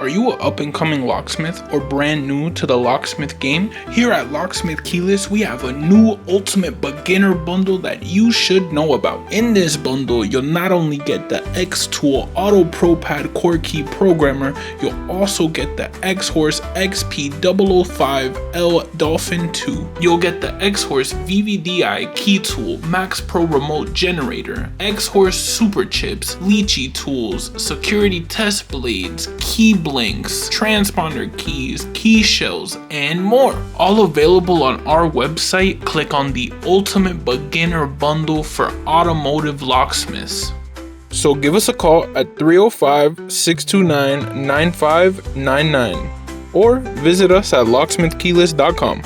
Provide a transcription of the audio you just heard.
Are you an up-and-coming locksmith or brand new to the locksmith game? Here at Locksmith Keyless, we have a new Ultimate Beginner bundle that you should know about. In this bundle, you'll not only get the X-Tool Auto Pro Pad Core Key Programmer, you'll also get the X-Horse XP005L Dolphin 2. You'll get the X-Horse VVDI Key Tool Max Pro Remote Generator, X-Horse Super Chips, Lychee Tools, Security Test Blades, Key Blinks, Transponder Keys, Key Shells, and more. All available on our website. Click on the Ultimate Beginner Bundle for Automotive Locksmiths. So give us a call at 305-629-9599 or visit us at locksmithkeyless.com.